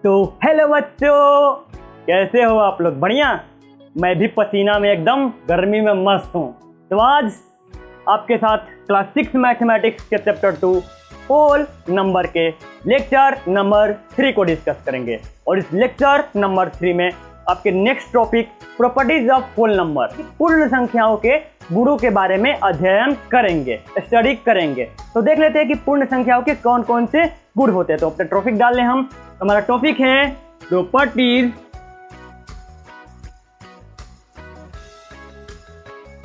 तो हेलो बच्चों, कैसे हो आप लोग? बढ़िया। मैं भी पसीना में एकदम गर्मी में मस्त हूँ। तो आज आपके साथ क्लास 6 मैथमेटिक्स के चैप्टर 2 होल नंबर के लेक्चर नंबर 3 को डिस्कस करेंगे। और इस लेक्चर नंबर 3 में आपके next topic properties of whole number, पूर्ण संख्याओं के गुणों के बारे में अध्ययन करेंगे, स्टडी करेंगे। तो देख लेते हैं कि पूर्ण संख्याओं के कौन कौन से गुण होते हैं। तो अपने टॉपिक डाल लें हम। हमारा टॉपिक है प्रॉपर्टीज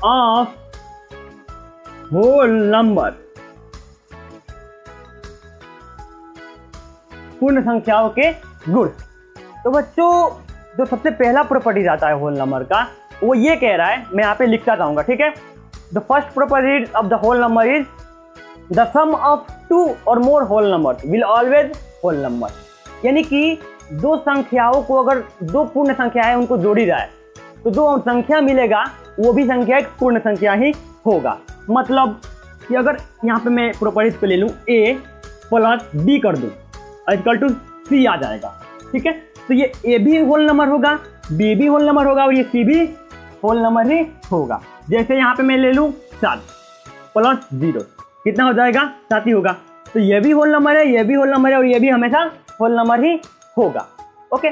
ऑफ होल नंबर, पूर्ण संख्याओं के गुण। तो बच्चों, जो सबसे पहला प्रॉपर्टीज आता है होल नंबर का, वो ये कह रहा है, मैं यहाँ पे लिखता जाऊंगा, ठीक है। The first property of the whole number is the sum of 2 or more whole number will always whole number. यानी कि दो संख्याओं को, अगर दो पूर्ण संख्या है उनको जोड़ी जाए तो जो संख्या मिलेगा वो भी संख्या एक पूर्ण संख्या ही होगा। मतलब कि अगर यहाँ पे मैं प्रॉपर्टीज को ले लूँ, a प्लस b कर दूँ इक्वल टू c आ जाएगा, ठीक है। तो ये a भी होल नंबर होगा, b भी होल नंबर होगा और ये c भी होल नंबर ही होगा। जैसे यहाँ पे मैं ले लूँ 7 प्लस 0, कितना हो जाएगा? 7 ही होगा। तो ये भी होल नंबर है, ये भी होल नंबर है और ये भी हमेशा होल नंबर ही होगा। ओके,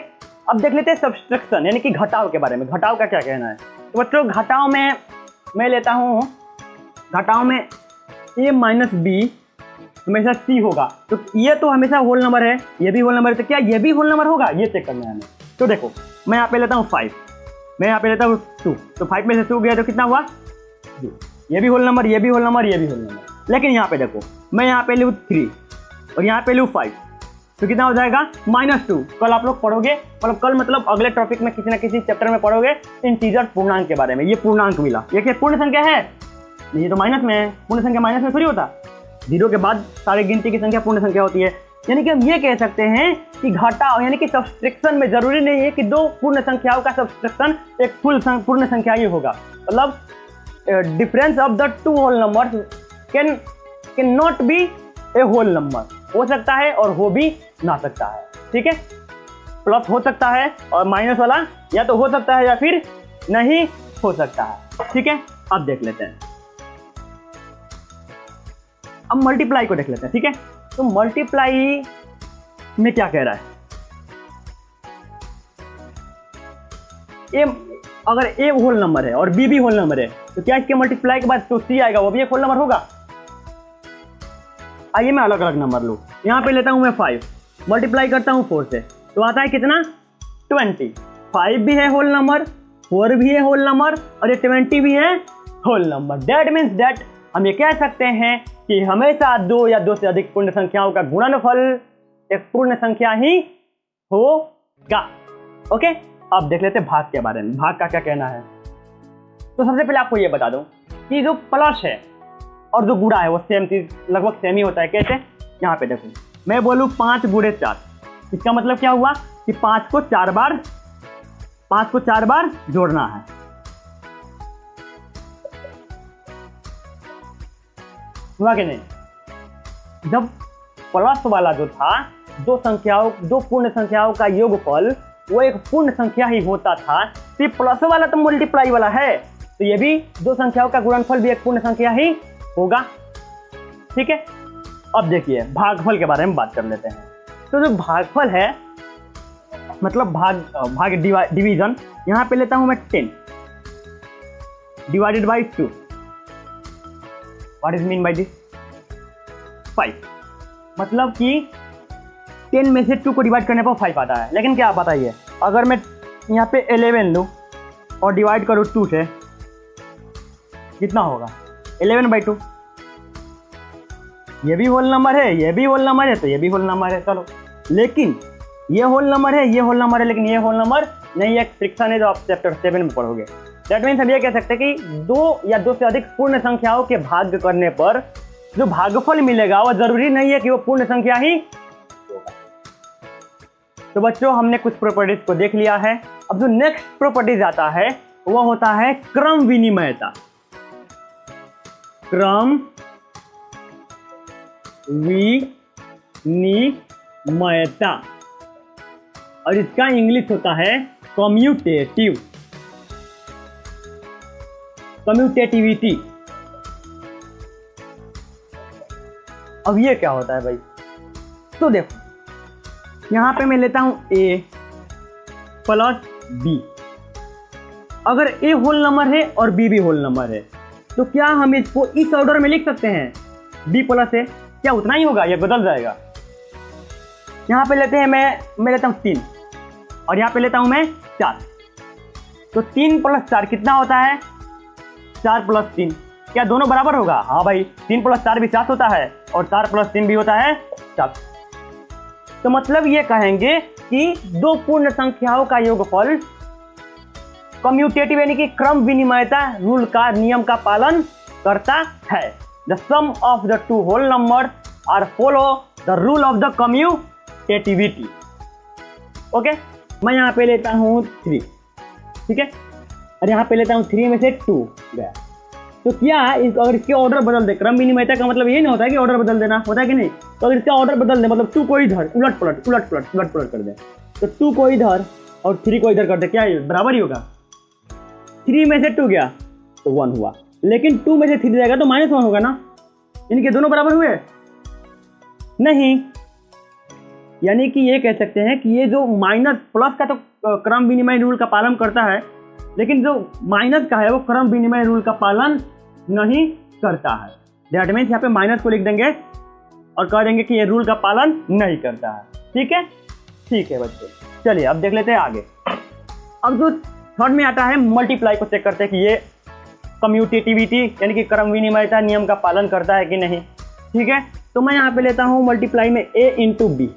अब देख लेते हैं सब्सट्रैक्शन यानी कि घटाव के बारे में। घटाव का क्या कहना है? तो बच्चों, घटाव में मैं लेता हूँ, घटाव में a माइनस बी हमेशा c होगा। तो ये तो हमेशा होल नंबर है, ये भी होल नंबर है, तो क्या ये भी होल नंबर होगा? ये चेक करना है हमें। तो देखो, मैं यहाँ पे लेता हूँ 5, मैं यहाँ पे लेता हूँ 2, तो 5 में से 2 गया तो कितना हुआ? 2। ये भी होल नंबर, ये भी होल नंबर, ये भी होल नंबर। लेकिन यहाँ पे देखो, मैं यहाँ पे लूँ 3 और यहाँ पे लूँ 5, तो कितना हो जाएगा? -2। कल आप लोग पढ़ोगे, मतलब कल मतलब अगले टॉपिक में किसी न किसी चैप्टर में पढ़ोगे इंटीजर पूर्णांक के बारे में। ये पूर्णांक मिला, ये क्या पूर्ण संख्या है? ये तो माइनस में है। पूर्ण संख्या माइनस में थोड़ी होता, 0 के बाद सारी गिनती की संख्या पूर्ण संख्या होती है। यानी कि हम ये कह सकते हैं कि घटाव यानी कि सब्सट्रैक्शन में जरूरी नहीं है कि दो पूर्ण संख्याओं का सब्सट्रैक्शन एक पूर्ण संख्या ही होगा। मतलब difference of the 2 whole numbers can not be a whole number. हो सकता है और हो भी ना सकता है, ठीक है। प्लस हो सकता है और माइनस वाला या तो हो सकता है या फिर नहीं हो सकता है, ठीक है। अब देख लेते हैं, अब मल्टीप्लाई को देख लेते हैं, ठीक है। तो मल्टीप्लाई में क्या कह रहा है? ए, अगर ए होल नंबर है और बी भी होल नंबर है तो क्या इसके मल्टीप्लाई के बाद तो सी आएगा, वो भी एक होल नंबर होगा। आइए मैं अलग अलग नंबर लूँ। यहाँ पे लेता हूँ मैं 5, मल्टीप्लाई करता हूँ 4 से, तो आता है कितना? 20। 5 भी है होल नंबर, 4 भी है होल नंबर और ये 20 भी है whole number. That means that हम ये कह सकते हैं कि हमेशा 2 या 2 से अधिक पूर्ण संख्याओं का गुणनफल एक पूर्ण संख्या ही होगा। ओके, अब देख लेते हैं भाग के बारे में। भाग का क्या कहना है? तो सबसे पहले आपको ये बता दूं कि जो प्लस है और जो गुणा है वो सेम चीज, लगभग सेम ही होता है। कैसे? यहाँ पे देखो, मैं बोलूँ 5 गुणे 4, इसका मतलब क्या हुआ कि 5 को 4 बार जोड़ना है। हुआ कि नहीं? जब प्लस वाला जो था, दो पूर्ण संख्याओं का योगफल वो एक पूर्ण संख्या ही होता था, तो प्लस वाला तो मल्टीप्लाई वाला है, तो ये भी दो संख्याओं का गुणनफल भी एक पूर्ण संख्या ही होगा, ठीक है। अब देखिए भागफल के बारे में बात कर लेते हैं। तो जो भागफल है मतलब भाग डिवीजन, यहाँ पे लेता हूं मैं 10 divided by 2। What is mean by this? 5। मतलब कि 10 में से 2 को डिवाइड करने पर 5 आता है। लेकिन क्या आप बताइए, अगर मैं यहाँ पे 11 लूँ और डिवाइड करूँ 2 से, कितना होगा? 11/2। ये भी होल नंबर है, ये भी होल नंबर है, तो ये भी होल नंबर है। चलो, लेकिन ये होल नंबर है, ये होल नंबर है, लेकिन ये होल नंबर नहीं। एक फ्रिक्शन है जो आप चैप्टर 7 में पढ़ोगे। दैट मीन्स हम ये कह सकते हैं कि 2 या 2 से अधिक पूर्ण संख्याओं के भाग करने पर जो भागफल मिलेगा वो जरूरी नहीं है कि वो पूर्ण संख्या ही होगा। तो बच्चों, हमने कुछ प्रॉपर्टीज को देख लिया है। अब जो नेक्स्ट प्रॉपर्टीज आता है वो होता है क्रम विनिमयता। क्रम विनिमयता और इसका इंग्लिश होता है कम्यूटेटिव, कम्यूटेटिविटी। अब ये क्या होता है भाई? तो देखो यहाँ पे मैं लेता हूँ a प्लस b। अगर a होल नंबर है और b भी होल नंबर है तो क्या हम इसको इस ऑर्डर में लिख सकते हैं b प्लस a? क्या उतना ही होगा या बदल जाएगा? यहाँ पे लेते हैं मैं लेता हूँ 3 और यहाँ पे लेता हूँ मैं 4। तो 3 प्लस 4 कितना होता है? 4 प्लस 3। क्या दोनों बराबर होगा? हाँ भाई, 3 प्लस 4 भी 7 होता है और 4 प्लस 3 भी होता है 7। तो मतलब ये कहेंगे कि दो पूर्ण संख्याओं का योगफल कम्यूटेटिव यानी कि क्रम विनिमयता रूल का नियम का पालन करता है। The sum of the two whole number are follow the rule of the commutativity. Okay, मैं यहाँ पे लेता हूँ 3, ठीक है, और यहाँ पे लेता हूँ 3 में से 2 गया। तो क्या अगर इसके ऑर्डर बदल दे, क्रम विनिमयता का मतलब ये नहीं होता है कि ऑर्डर बदल देना होता है कि नहीं। तो अगर इसका ऑर्डर बदल दे मतलब 2 को इधर उलट पलट कर दे, तो 2 को इधर और 3 को इधर कर दे, क्या बराबर ही होगा? 3 में से 2 गया तो 1 हुआ, लेकिन 2 में से 3 जाएगा तो -1 होगा ना। इनके दोनों बराबर हुए नहीं। यानी कि ये कह सकते हैं कि ये जो माइनस प्लस का तो क्रम विनिमय रूल का पालन करता है, लेकिन जो माइनस का है वो क्रम विनिमय रूल का पालन नहीं करता है। दैट मीन्स यहाँ पे माइनस को लिख देंगे और कह देंगे कि ये रूल का पालन नहीं करता है। ठीक है, ठीक है बच्चों, चलिए अब देख लेते हैं आगे। अब जो थर्ड में आता है मल्टीप्लाई को चेक करते हैं कि ये कम्यूटेटिविटी यानी कि क्रम विनिमयता नियम का पालन करता है कि नहीं। ठीक है, तो मैं यहाँ पे लेता हूँ मल्टीप्लाई में a into b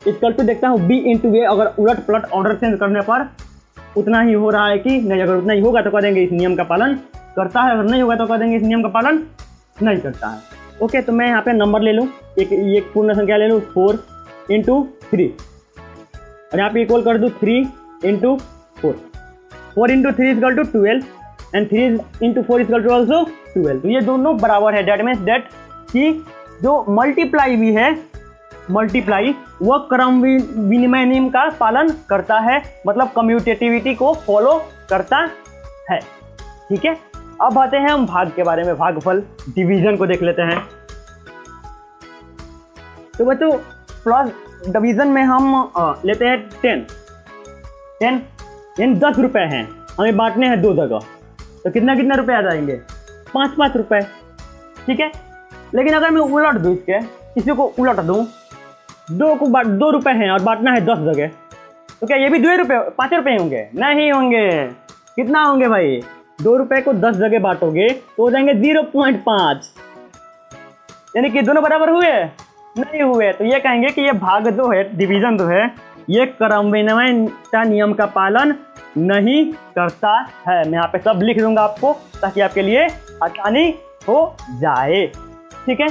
equal to देखता हूँ b इंटू ए। अगर उलट पलट ऑर्डर चेंज करने पर उतना ही हो रहा है कि नहीं, अगर उतना ही होगा तो कह देंगे इस नियम का पालन करता है, अगर नहीं होगा तो कह देंगे इस नियम का पालन नहीं करता है। ओके, तो मैं यहाँ पे नंबर ले लूँ, एक पूर्ण संख्या ले लूँ 4 इंटू 3 और यहाँ पे इक्वल कर दूँ 3 into 4। 4 into 3 equal to 12 and 3 into 4 equal to also 12। तो ये दोनों बराबर है। डेट मीन्स डेट कि जो मल्टीप्लाई भी है, मल्टीप्लाई वह क्रम विनिमय नियम का पालन करता है, मतलब कम्यूटेटिविटी को फॉलो करता है। ठीक है, अब आते हैं हम भाग के बारे में, भागफल डिवीजन को देख लेते हैं। तो बच्चों प्लस डिवीजन में हम लेते हैं 10 यानी 10 रुपए हैं, हमें बांटने हैं 2 जगह, तो कितना कितना रुपए आ जाएंगे? 5 रुपए। ठीक है, लेकिन अगर मैं उलट दूँ, इसके किसी को उलट दूँ, 2 रुपए हैं और बांटना है 10 जगह, तो क्या ये भी 2 रुपए 5 रुपए होंगे? नहीं होंगे। कितना होंगे भाई? 2 रुपए को 10 जगह बांटोगे तो हो जाएंगे 0.5, यानी कि दोनों बराबर हुए? नहीं हुए। तो ये कहेंगे कि ये भाग जो है, डिवीजन जो है, ये क्रम विनिमयता नियम का पालन नहीं करता है। मैं यहाँ पे सब लिख दूंगा आपको ताकि आपके लिए आसानी हो जाए। ठीक है,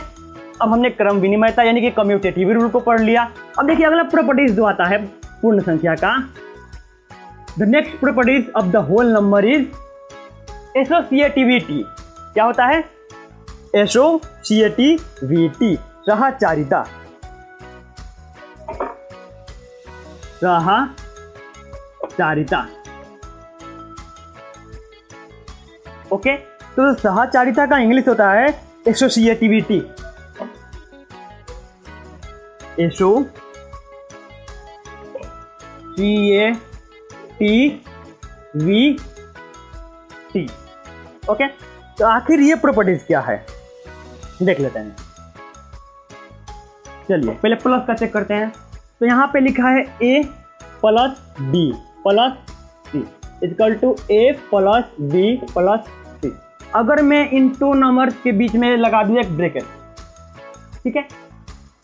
अब हमने क्रम विनिमयता यानी कि कम्यूटेटिव रूल को पढ़ लिया। अब देखिए अगला प्रॉपर्टीज जो आता है पूर्ण संख्या का, the next properties of the whole number is associativity. क्या होता है? एसोसिएटिविटी, सहचारिता। सहचारिता। ओके, तो सहचारिता का इंग्लिश होता है एसोसिएटिविटी। एसोसिएटिविटी। ओके, तो आखिर ये प्रॉपर्टीज क्या है देख लेते हैं। चलिए पहले प्लस का चेक करते हैं। तो यहाँ पे लिखा है a plus b plus c equal to a plus b plus c. अगर मैं इन 2 नंबर्स के बीच में लगा दूँ एक ब्रैकेट, ठीक है,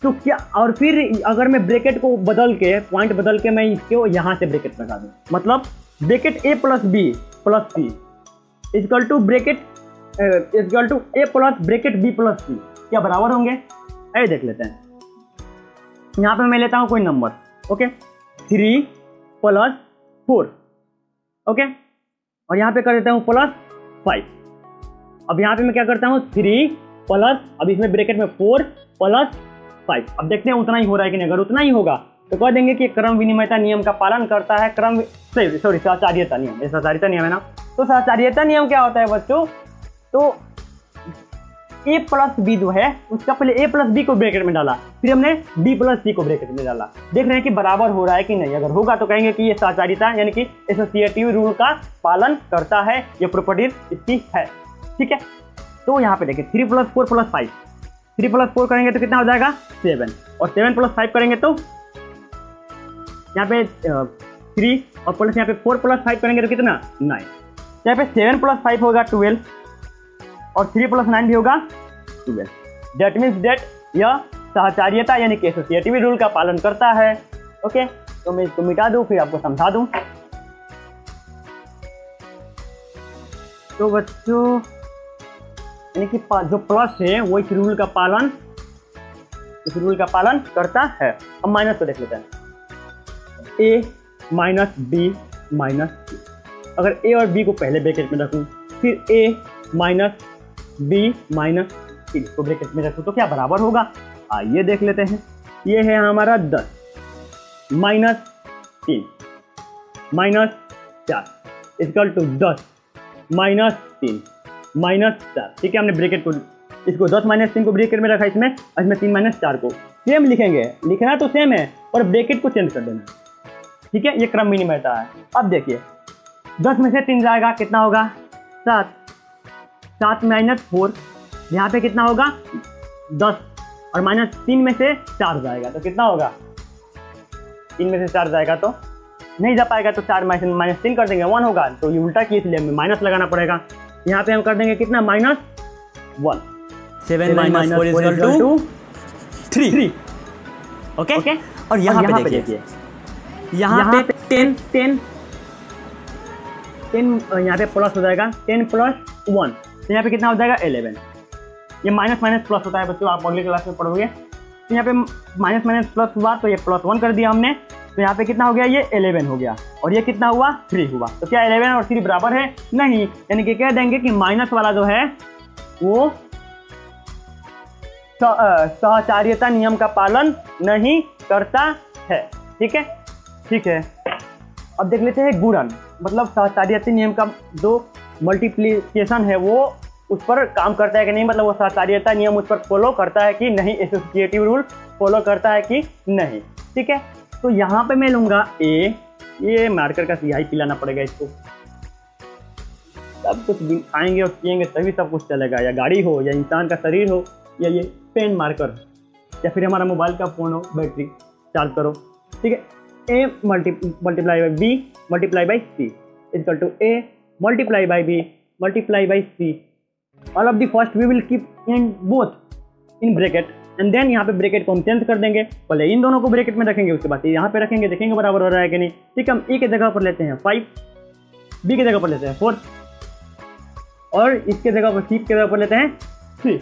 तो क्या, और फिर अगर मैं ब्रैकेट को बदल के, पॉइंट बदल के मैं इसको यहाँ से ब्रैकेट लगा दूँ, मतलब bracket a plus b plus c equal to bracket equal to a plus bracket b plus c, क्या बराबर होंगे? ऐसे देख लेते हैं। यहाँ पे मैं लेता हूँ कोई नंबर, ओके, 3 प्लस 4, ओके, और यहाँ पे कर देता हूँ प्लस 5। अब यहाँ पे मैं क्या करता हूँ 3 प्लस, अब इसमें ब्रैकेट में 4 प्लस 5। अब देखते हैं उतना ही हो रहा है कि नहीं। अगर उतना ही होगा तो कह देंगे कि क्रम विनिमयता नियम का पालन करता है, सहचार्यता नियम, ये सहचार्यता नियम है ना। तो सहचार्यता नियम क्या होता है बच्चों, तो a प्लस बी जो है उसका पहले a प्लस बी को ब्रैकेट में डाला, फिर हमने b प्लस c को ब्रैकेट में डाला, देख रहे हैं कि बराबर हो रहा है कि नहीं। अगर होगा तो कहेंगे कि ये सहचार्यता यानी कि एसोसिएटिव रूल का पालन करता है, ये प्रॉपर्टी इसकी है, ठीक है। तो यहाँ पे देखिए 3 + 4 + 5, 3 + 4 करेंगे तो कितना हो जाएगा 7, और 7 + 5 करेंगे तो यहाँ पे 3 और प्लस यहाँ पे 4 + 5 करेंगे तो कितना 9। यहाँ पे 7 + 5 होगा 12 और 3 + 9 भी होगा 12। दैट मीन्स दैट यह सहचार्यता यानी कि एसोसिएटिव रूल का पालन करता है। ओके, तो मैं इसको मिटा दूं फिर आपको समझा दूं। तो बच्चों यानी कि जो प्लस है वो इस रूल का पालन करता है। अब माइनस को देख लेते हैं, a - b - c। अगर a और b को पहले ब्रैकेट में रखूं, फिर a - b - c को ब्रैकेट में रखूं तो क्या बराबर होगा, आइए देख लेते हैं। ये है हमारा 10 - 3 - 4 इक्वल टू 10 - 3 - 4, ठीक है। हमने ब्रैकेट को इसको 10 - 3 को ब्रैकेट में रखा, इसमें 3 - 4 को सेम लिखेंगे, लिखना तो सेम है और ब्रैकेट को चेंज कर देना, ठीक है। ये क्रम विनिमयता है। अब देखिए 10 में से 3 जाएगा, कितना होगा 7, 7 - 4 यहाँ पे कितना होगा 10, और -3 में से 4 जाएगा तो कितना होगा, 3 में से 4 जाएगा तो नहीं जा पाएगा, तो 4 - 3 कर देंगे 1 होगा, तो ये उल्टा की इसलिए हमें माइनस लगाना पड़ेगा। यहाँ पे हम कर देंगे कितना -1, 7 - 4 = 3। ओके, और यहाँ पे देखिए यहाँ पे 10 यहाँ पे प्लस हो जाएगा 10 + 1, तो यहाँ पे कितना हो जाएगा 11। ये माइनस प्लस होता है बच्चों, आप अगले क्लास में पढ़ोगे। तो यहाँ पे माइनस प्लस हुआ तो ये +1 कर दिया हमने, तो यहाँ पे कितना हो गया, ये 11 हो गया, और ये कितना हुआ 3 हुआ। तो क्या 11 और 3 बराबर है, नहीं, यानी कि कह देंगे कि माइनस वाला जो है वो सहचार्यता नियम का पालन नहीं करता है, ठीक है। ठीक है, अब देख लेते हैं गुणन, मतलब सहचार्यता नियम का जो मल्टीप्लिकेशन है वो उस पर काम करता है कि नहीं, मतलब वो सहचार्यता नियम उस पर फॉलो करता है कि नहीं, एसोसिएटिव रूल फॉलो करता है कि नहीं, ठीक है। तो यहाँ पे मैं लूंगा ए, ये मार्कर का स्याही पिलाना पड़ेगा इसको, सब कुछ आएंगे और पिएंगे तभी सब कुछ चलेगा, या गाड़ी हो या इंसान का शरीर हो या ये पेन मार्कर या फिर हमारा मोबाइल का फ़ोन हो, बैटरी चार्ज करो, ठीक है। a multiply by b multiply by c equal to a multiply by b multiply by c। All of the first we will keep in both in bracket and then यहाँ पे bracket को हम change कर देंगे, पहले इन दोनों को bracket में रखेंगे, उसके बाद यहाँ पे रखेंगे, देखेंगे बराबर हो रहा है कि नहीं, ठीक है। हम a के जगह पर लेते हैं 5, b की जगह पर लेते हैं 4 और इसके जगह पर c की जगह पर लेते हैं 3,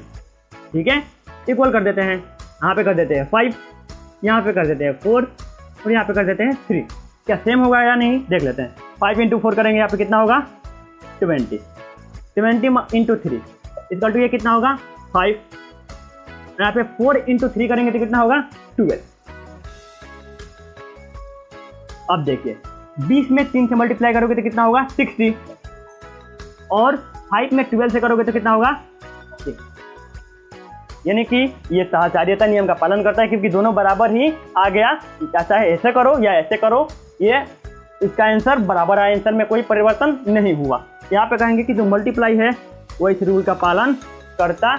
ठीक है। इक्वल कर देते हैं, यहाँ पे कर देते हैं 5, यहाँ पे कर देते हैं 4 और यहाँ पे कर देते हैं 3। क्या सेम होगा या नहीं देख लेते हैं। 5 × 4 करेंगे, यहाँ पे कितना होगा 20, 20 × 3 इक्वल टू ये कितना होगा 5, यहाँ पे 4 × 3 करेंगे तो कितना होगा 12। अब देखिए 20 में 3 से मल्टीप्लाई करोगे तो कितना होगा 60 और 5 में 12 से करोगे तो कितना होगा 6, यानी कि ये सहचार्यता नियम का पालन करता है क्योंकि दोनों बराबर ही आ गया, चाहे ऐसे करो या ऐसे करो, ये इसका आंसर बराबर आया, आंसर में कोई परिवर्तन नहीं हुआ। यहाँ पे कहेंगे कि जो मल्टीप्लाई है वो इस रूल का पालन करता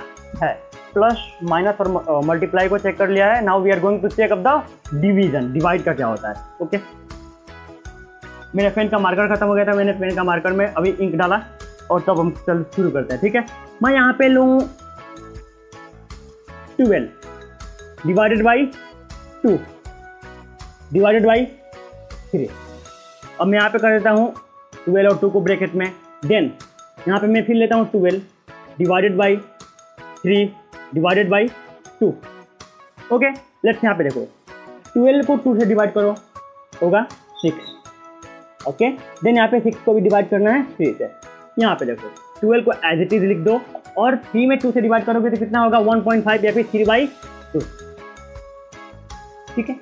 है। प्लस माइनस और मल्टीप्लाई को चेक कर लिया है, now we are going to check up the division, divide का क्या होता है। ओके, मेरे पेन का मार्कर खत्म हो गया था, मैंने पेन का मार्कर में अभी इंक डाला और तब हम चल शुरू करते हैं, ठीक है। मैं यहाँ पे लूँ 12 डिवाइडेड बाई 2 डिवाइडेड बाई 3। अब मैं यहाँ पे कर देता हूँ 12 और 2 को ब्रैकेट में, देन यहाँ पे मैं फिर लेता हूँ 12 divided by 3 divided by 2। Okay, let's यहाँ पे देखो 12 को 2 से डिवाइड करो होगा 6। ओके, देन यहाँ पे 6 को भी डिवाइड करना है 3 से। यहाँ पे देखो 12 को एज इट इज लिख दो और 3 में 2 से डिवाइड करोगे तो कितना होगा 1.5 या फिर 3/2, ठीक है।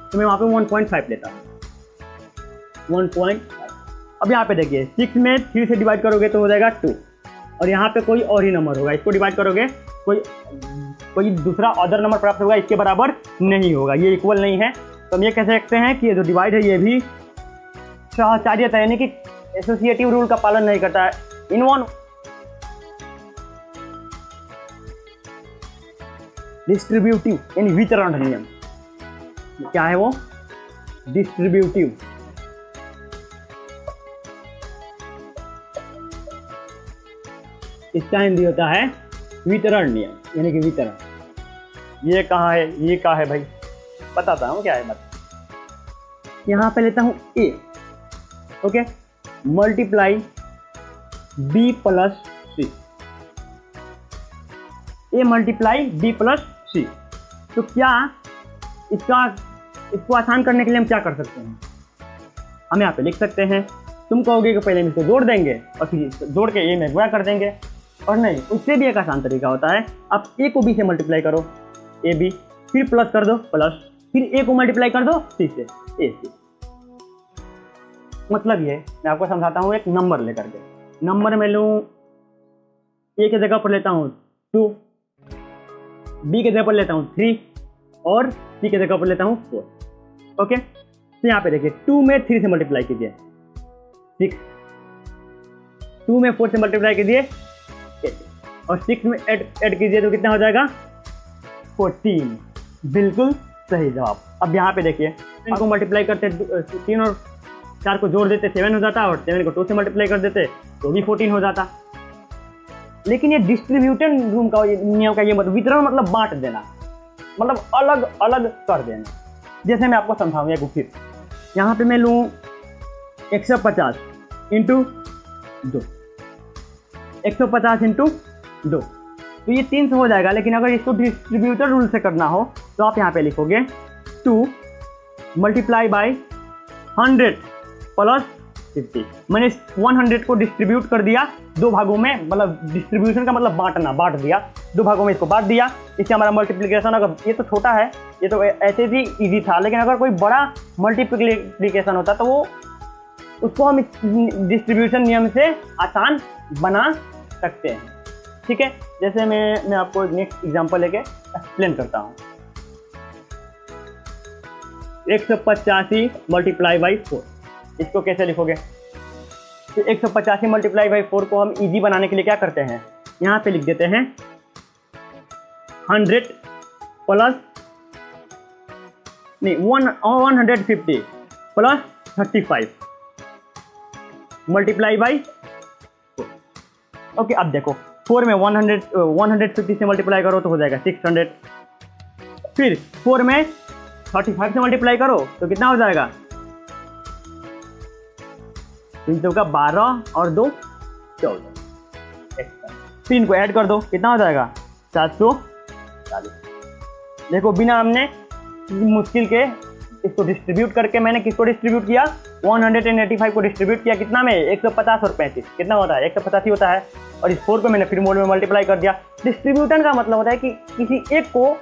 तो मैं वहाँ पे 1.5 लेता हूँ, 1.5। अब यहाँ पे देखिए 6 में 3 से डिवाइड करोगे तो हो जाएगा 2, और यहाँ पे कोई और ही नंबर होगा, इसको डिवाइड करोगे कोई दूसरा अदर नंबर प्राप्त होगा, इसके बराबर नहीं होगा, ये इक्वल नहीं है। तो हम ये कह सकते हैं कि ये जो डिवाइड है ये भी सहचार्यता यानी कि एसोसिएटिव रूल का पालन नहीं करता है। इन वन डिस्ट्रीब्यूटिव यानी वितरण नियम, क्या है वो? डिस्ट्रीब्यूटिव। इसका हिंदी होता है वितरण नियम यानी कि वितरण। ये कहाँ है, ये कहाँ है भाई, बताता हूँ क्या है। मतलब यहाँ पे लेता हूँ ए, okay, multiply B plus C, A multiply B plus सी। तो क्या इसको आसान करने के लिए हम क्या कर सकते हैं? हम यहाँ पे लिख सकते हैं, तुम कहोगे कि पहले हम इसको जोड़ देंगे और फिर जोड़ के ए में गुणा कर देंगे, और नहीं, उससे भी एक आसान तरीका होता है। आप ए को बी से मल्टीप्लाई करो, ए बी, फिर प्लस कर दो प्लस, फिर ए को मल्टीप्लाई कर दो सी से, ए सी। मतलब ये मैं आपको समझाता हूँ एक नंबर लेकर के। नंबर में लूँ, ए के जगह पर लेता हूँ 2, बी के जगह पर लेता हूँ 3 और सी के जगह पर लेता हूँ 4। ओके, तो यहाँ पे देखिए 2 में 3 से मल्टीप्लाई कीजिए 6, 2 में 4 से मल्टीप्लाई कीजिए 8, और 6 में ऐड कीजिए तो कितना हो जाएगा? 14। बिल्कुल सही जवाब। अब यहाँ पे देखिए, इनको मल्टीप्लाई करते 3 और 4 को जोड़ देते 7 हो जाता, और 7 को 2 से मल्टीप्लाई कर देते तो भी 14 हो जाता। लेकिन ये डिस्ट्रीब्यूशन रूम का नियम का ये मतलब वितरण मतलब बांट देना, मतलब अलग अलग कर देना। जैसे मैं आपको समझाऊँ एक फिर, यहाँ पे मैं लूँ 150 इंटू 2, 150 इंटू 2, तो ये 300 हो जाएगा। लेकिन अगर इसको डिस्ट्रीब्यूटर रूल से करना हो तो आप यहाँ पे लिखोगे 2 मल्टीप्लाई बाई 100 प्लस 50। मैंने 100 को डिस्ट्रीब्यूट कर दिया 2 भागों में, मतलब डिस्ट्रीब्यूशन का मतलब बांटना, बांट दिया 2 भागों में, इसको बांट दिया। इससे हमारा मल्टीप्लिकेशन, अगर ये तो छोटा है, ये तो ऐसे भी इजी था, लेकिन अगर कोई बड़ा मल्टीप्लिकेशन होता तो वो उसको हम डिस्ट्रीब्यूशन नियम से आसान बना सकते हैं। ठीक है, जैसे मैं आपको नेक्स्ट एग्जांपल लेके एक्सप्लेन करता हूँ। 185 मल्टीप्लाई बाई 4, इसको कैसे लिखोगे? तो 185 मल्टीप्लाई बाई 4 को हम इजी बनाने के लिए क्या करते हैं, यहाँ पे लिख देते हैं 100 प्लस नहीं 150 प्लस 35 मल्टीप्लाई बाई 4। ओके, अब देखो 4 में 150 से मल्टीप्लाई करो तो हो जाएगा 600, फिर 4 में 35 से मल्टीप्लाई करो तो कितना हो जाएगा? 3 का 12 और 2 14। फिर इनको ऐड कर दो, कितना हो जाएगा? 740। देखो, बिना हमने मुश्किल के इसको डिस्ट्रीब्यूट करके, मैंने किसको डिस्ट्रीब्यूट किया? 185 को डिस्ट्रीब्यूट किया कितना में? 150 और 35 कितना होता है? 185 होता है। और इस 4 को मैंने फिर मोड में मल्टीप्लाई कर दिया। डिस्ट्रीब्यूशन का मतलब होता है कि किसी एक को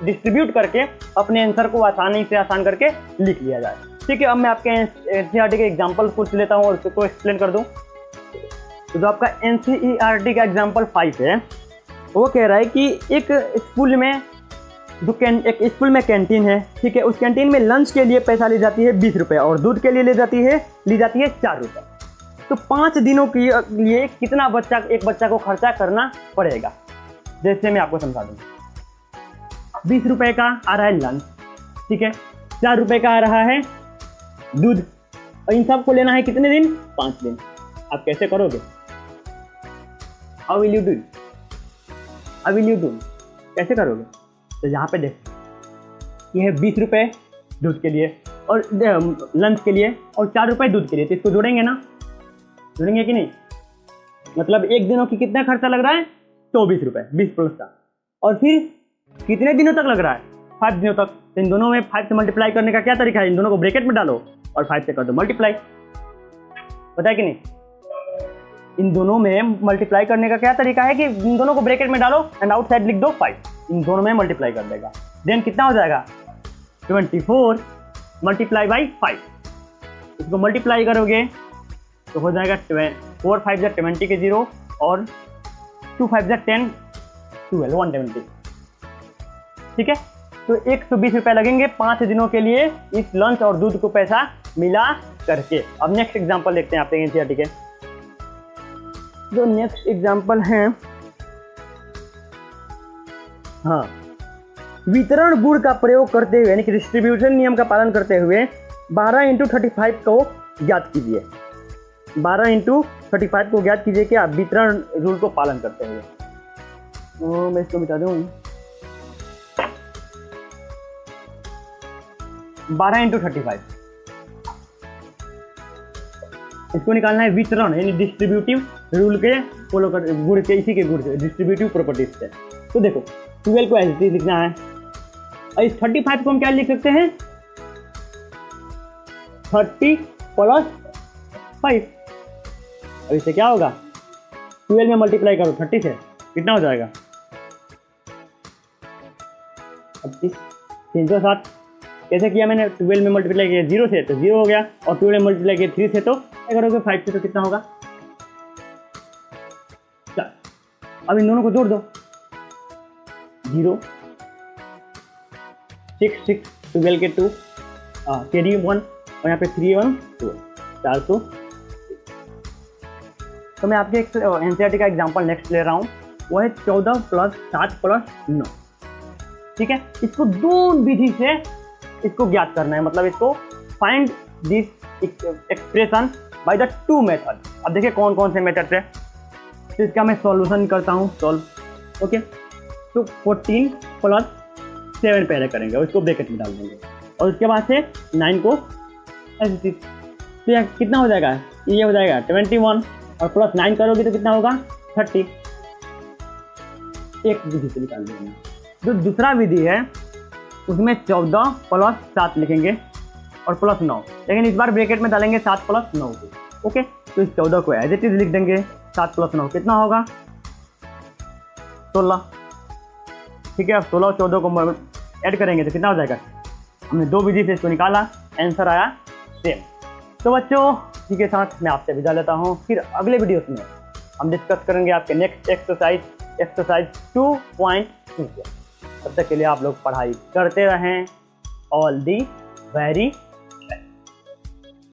डिस्ट्रीब्यूट करके अपने आंसर को आसानी से आसान करके लिख लिया जाए। ठीक है, अब मैं आपके एनसीईआरटी के एग्जाम्पल कुछ लेता हूँ और उसको एक्सप्लेन कर दूँ। तो जो आपका एनसीईआरटी का एग्जाम्पल 5 है, वो कह रहा है कि एक स्कूल में एक स्कूल में कैंटीन है। ठीक है, उस कैंटीन में लंच के लिए पैसा ली जाती है 20 रुपये और दूध के लिए ली जाती है 4 रुपये। तो 5 दिनों के लिए कितना एक बच्चा को खर्चा करना पड़ेगा? जैसे मैं आपको समझा दूँ, 20 रुपये का आ रहा है लंच, ठीक है, 4 रुपये का आ रहा है दूध, और इन सब को लेना है कितने दिन? 5 दिन। आप कैसे करोगे? How will you do? कैसे करोगे? तो यहाँ पे देख, ये है 20 रुपये दूध के लिए और लंच के लिए और 4 रुपये दूध के लिए, तो इसको जोड़ेंगे ना? जोड़ेंगे कि नहीं? मतलब एक दिनों की कितना खर्चा लग रहा है? 24 रुपये, 20 प्लस का। और फिर कितने दिनों तक लग रहा है? 5 दिनों तक। तो इन दोनों में 5 से मल्टीप्लाई करने का क्या तरीका है? इन दोनों को ब्रैकेट में डालो और 5 से कर दो मल्टीप्लाई। पता है कि नहीं? इन दोनों में मल्टीप्लाई करने का क्या तरीका है कि इन दोनों को ब्रैकेट में डालो एंड आउटसाइड लिख दो 5। इन दोनों में मल्टीप्लाई कर देगा। देन कितना हो जाएगा? 24 मल्टीप्लाई बाई 5। इसको मल्टीप्लाई करोगे तो हो जाएगा 4 5 20 के 0 और 2 5 10 12 170। ठीक है, तो 120 रुपये लगेंगे 5 दिनों के लिए इस लंच और दूध को पैसा मिला करके। अब नेक्स्ट एग्जांपल देखते हैं आप एनसीईआरटी के। जो नेक्स्ट एग्जांपल है, हाँ, वितरण गुण का प्रयोग करते हुए यानी कि डिस्ट्रीब्यूशन नियम का पालन करते हुए 12 × 35 को ज्ञात कीजिए। 12 × 35 को ज्ञात कीजिए क्या वितरण रूल को पालन करते हुए। तो मैं इसको बता दूं, 12 × 35 इसको निकालना है वितरण यानी डिस्ट्रीब्यूटिव रूल के फॉलो कर गुण के, इसी के गुण से डिस्ट्रीब्यूटिव प्रॉपर्टीज से। तो देखो 12 को ऐसे लिखना है और इस 35 को हम क्या लिख सकते हैं 30 + 5। अब इससे क्या होगा 12 में मल्टीप्लाई करो 30 से कितना हो जाएगा 25 307। कैसे किया मैंने 12 में मल्टीप्लाई किया 0 से तो 0 हो गया और 12 में मल्टीप्लाई किया 3 से तो क्या करोगे 5 से तो कितना होगा। चल अब इन दोनों को जोड़ दो 0 6 6 12 के 2 कैरी 1 और यहाँ पे 3 1 2 400। तो मैं आपके एनसीईआरटी का एग्जांपल नेक्स्ट ले रहा हूँ, वो है 14 + 7 + 9। ठीक है, इसको दो विधि से इसको ज्ञात करना है, मतलब इसको find this expression by the 2 method. अब देखिए कौन कौन से मेथड है, तो इसका मैं सॉल्यूशन करता हूँ सॉल्व। ओके, तो 14 + 7 पहले करेंगे और इसको ब्रैकेट में डाल देंगे और उसके बाद से 9 को ऐसे, तो यहाँ कितना हो जाएगा ये हो जाएगा 21 और प्लस 9 करोगे तो कितना होगा 30। एक विधि से निकाल देंगे। जो दूसरा विधि है उसमें 14 + 7 लिखेंगे और प्लस 9, लेकिन इस बार ब्रैकेट में डालेंगे 7 + 9 को। ओके, तो इस 14 को एज इट इज लिख देंगे, 7 + 9 कितना होगा 16। ठीक है, अब 16 और 14 को ऐड करेंगे तो कितना हो जाएगा। हमने दो विधि से इसको निकाला, आंसर आया सेम। तो बच्चों इसी के साथ मैं आपसे विदा लेता हूँ, फिर अगले वीडियोस में हम डिस्कस करेंगे आपके नेक्स्ट एक्सरसाइज 2.2 को। तब तक के लिए आप लोग पढ़ाई करते रहें। All the very